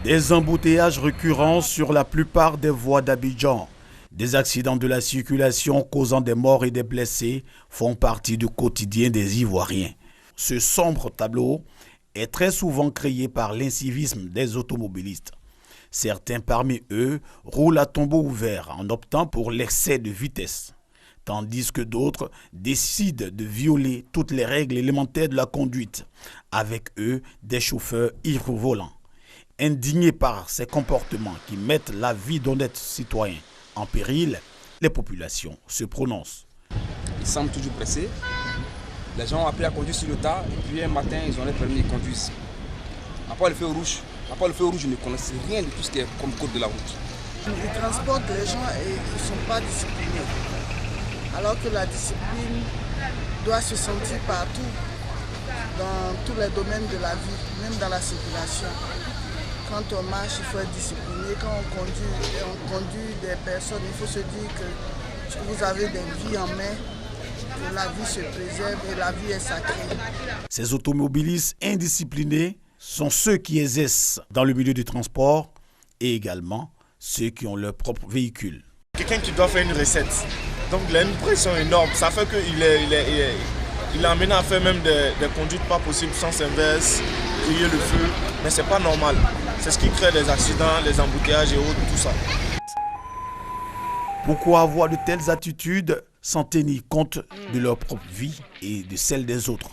Des embouteillages récurrents sur la plupart des voies d'Abidjan. Des accidents de la circulation causant des morts et des blessés font partie du quotidien des Ivoiriens. Ce sombre tableau est très souvent créé par l'incivisme des automobilistes. Certains parmi eux roulent à tombeau ouvert en optant pour l'excès de vitesse, tandis que d'autres décident de violer toutes les règles élémentaires de la conduite, avec eux des chauffeurs ivres volants. Indignés par ces comportements qui mettent la vie d'honnêtes citoyens en péril, les populations se prononcent. Ils semblent toujours pressés. Les gens ont appris à conduire sur le tas et puis un matin, ils ont les permis de conduire. À part le feu rouge, je ne connaissais rien de tout ce qui est comme code de la route. Ils transportent les gens et ils ne sont pas disciplinés. Alors que la discipline doit se sentir partout, dans tous les domaines de la vie, même dans la circulation. Quand on marche, il faut être discipliné. Quand on conduit des personnes, il faut se dire que vous avez des vies en main, que la vie se préserve et la vie est sacrée. Ces automobilistes indisciplinés sont ceux qui exercent dans le milieu du transport et également ceux qui ont leur propre véhicule. Quelqu'un qui doit faire une recette, donc il a une pression énorme. Ça fait qu'il est amené à faire même des conduites pas possibles, sans inverse, crier le feu. Mais c'est pas normal. C'est ce qui crée les accidents, les embouteillages et autres, tout ça. Pourquoi avoir de telles attitudes sans tenir compte de leur propre vie et de celle des autres?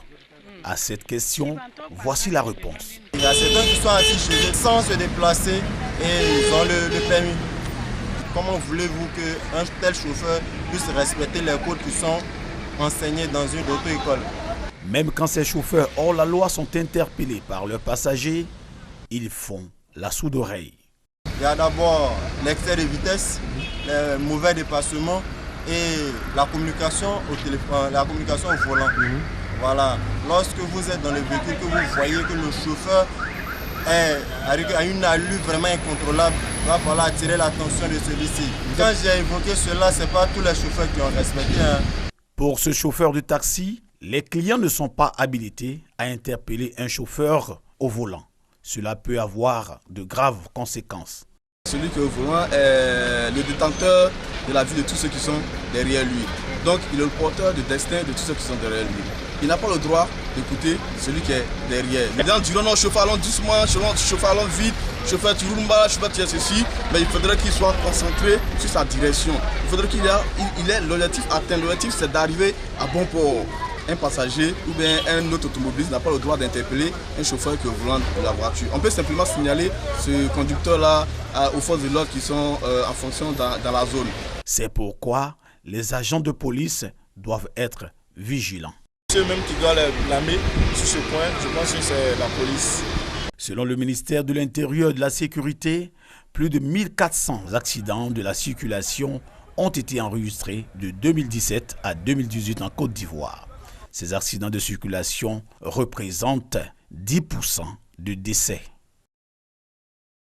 À cette question, voici la réponse. Il y a certains qui sont assis chez eux sans se déplacer et ils ont le permis. Comment voulez-vous qu'un tel chauffeur puisse respecter les codes qui sont enseignés dans une auto-école? Même quand ces chauffeurs hors la loi sont interpellés par leurs passagers, ils font la sourde oreille. Il y a d'abord l'excès de vitesse, les mauvais dépassements et la communication au téléphone, la communication au volant. Voilà. Lorsque vous êtes dans le véhicule, que vous voyez que le chauffeur a une allure vraiment incontrôlable, il va falloir attirer l'attention de celui-ci. Quand j'ai évoqué cela, ce n'est pas tous les chauffeurs qui ont respecté. Pour ce chauffeur de taxi, les clients ne sont pas habilités à interpeller un chauffeur au volant. Cela peut avoir de graves conséquences. Celui qui est au volant est le détenteur de la vie de tous ceux qui sont derrière lui. Donc il est le porteur de destin de tous ceux qui sont derrière lui. Il n'a pas le droit d'écouter celui qui est derrière. Les gens diront non, chauffeur allons doucement, chauffeur allons vite, chauffeur tu roules mal, chauffeur tu es ceci. Mais il faudrait qu'il soit concentré sur sa direction. Il faudrait qu'il ait l'objectif atteint. L'objectif c'est d'arriver à bon port. Un passager ou bien un autre automobiliste n'a pas le droit d'interpeller un chauffeur qui est au volant de la voiture. On peut simplement signaler ce conductor-là aux forces de l'ordre qui sont en fonction dans la zone. C'est pourquoi les agents de police doivent être vigilants. Ceux même qui doivent blâmer sur ce point, je pense que c'est la police. Selon le ministère de l'Intérieur et de la Sécurité, plus de 1400 accidents de la circulation ont été enregistrés de 2017 à 2018 en Côte d'Ivoire. Ces accidents de circulation représentent 10% de décès.